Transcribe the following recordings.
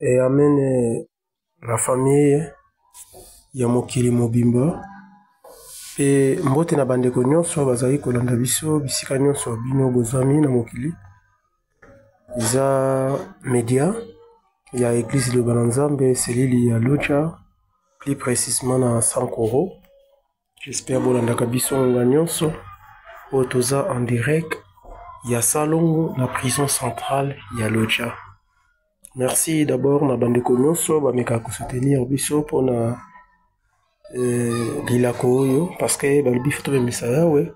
et amène la famille ya mokili mobimba et mbote na bandeko nyonso bazali kolanda biso bisika nyonso bino bozami na mokili za média ya église de Bananzambe selili ya Loja plus précisément na Sankoro. J'espère bolandaka biso nga nyonso otoza en direct ya Salongo na prison centrale ya Loja. Merci d'abord na bandeko nyonso bameka ko soutenir biso pona lilako oyo parce que balibi foto be misaya we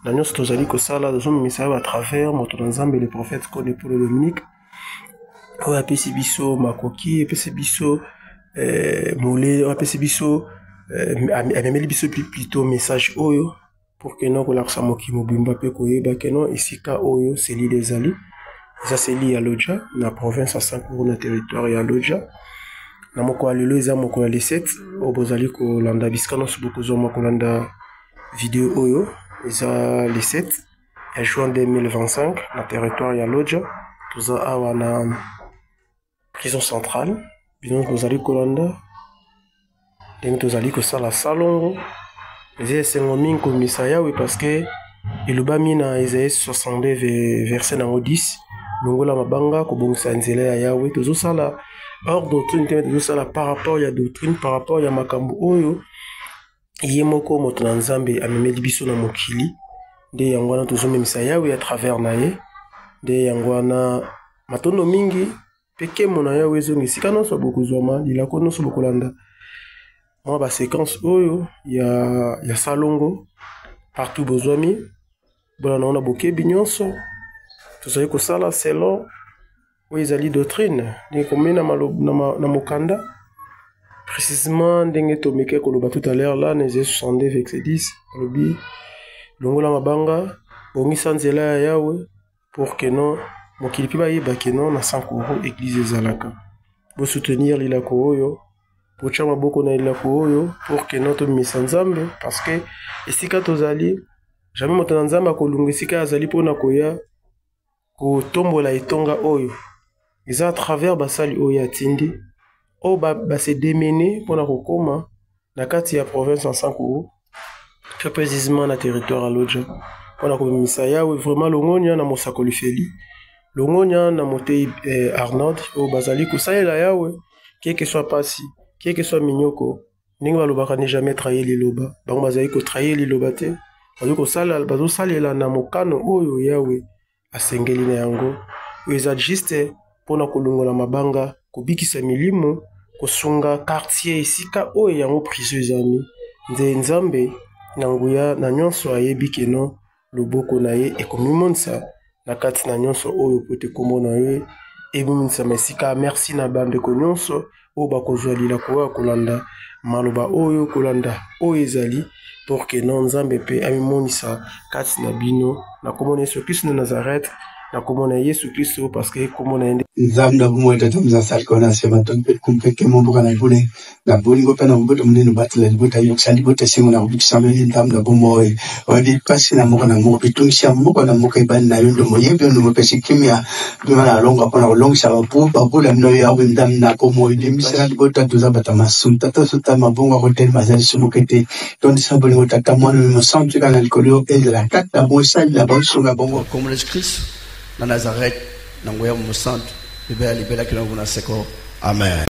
na nyonso tozali ko sala dans misaya à travers moto nzambe le prophète Kone Paul Dominique oyo apesi biso makoki apesi biso mole apesi biso amemeli biso plutôt message oyo pour que non kolakisa moki mobimba pe koyeba ke non isika oyo seli les ali ça c'est lié à Loja na province à Sankuru na territoire ya Loja na moko alelo eza moko ya 7 obozali ko landa biskano suboko zo moko landa vidéo oyo eza le 7 en juin 2025 na territoire ya Loja toza awa na prison centrale bino tozali ko landa donc tozali ko sala Salongo eza sengo mingi komisa yawe parce que elobami na Isaïe 62 verset na 10 longola mabanga kobongisa nzela ya yawe tozosala hors doctrine te tozosala par rapport ya doctrine par rapport ya makambo oyo ye moko moto na nzambe amemeli biso na mokili nde yango wana tozomemisa yawe à travers na ye nde yango wana matondo mingi peke mona yawe ezongi esika nyonso bokozwama lilako nyonso bokolanda mwa baséquence oyo ya Salongo partout bozwami bolanda ona bokebi nyonso tozali kosala selon oyo ezali doctrine ndenge komena na mokanda précisément ndenge tomeke koloba tout à l'heure là na Isaïe 62 verset 10 alobi longola mabanga bongisa nzela ya yawe pour que non mokili mpe bayeba ke non na Sankoro église ezalaka bosoutenir lilako oyo botia maboko na lilako oyo pour que non tomimisa nzambe parce que esika tozali jamais moto na nzambe akolunga esika azali mpona koya kotombola etonga oyo eza à travers basali oyo atindi oyo base démené mpona kokoma na kati ya province en Sankuru très précisément na territoire à Loja mpona komimisa yawe vraiment longonia na mosakoli feli longonia na motei Arnold oyo bazali kosalela yawe quelque soit pasi quelque soit minyoko ndenge balobaka ne jamais trahir liloba bango bazali kotrahir liloba te bazosalela na mokano oyo yawe asengeli na yango oyo eza juste mpona kolongola mabanga kobikisa milimo kosunga quartier esika oyo yango prison ezami nze nzambe na nguya na nyonso ayebi keno loboko na ye ekomimonisa na kati na nyonso oyo po te kombo na ye ebominisama esika merci na bandeko nyonso oyo bakozwa lilako oyo kolanda maloba oyo kolanda oyo ezali pour que non nzambe pe amimonisa kati na bino na komona Yesu Kristo na Nazareth na komona Yesu Kristo parce que komona ende nzambe kumweta tamza salkona sema tonpe kumpeke mombuka na bule na bulingo pena mboto munene batela libota yoksali bota singo na kubikisa meli nzambe bumoye wadi pasi na moka na moka bitungisha moka na moka ibani na yondo moyebe no mopesi kimia bimana longa pona kolongisa babula no ya windam na bumoye dimisera libota tuzabata masunta tosuta mabonga hotel mazali sumukete tondi sabulingo tata mwana mo santu kana likolio ezela tata mosa la bonsunga bongo comme le Christ na Nazareth na ngoya mo santu libela kila nguna seko amen.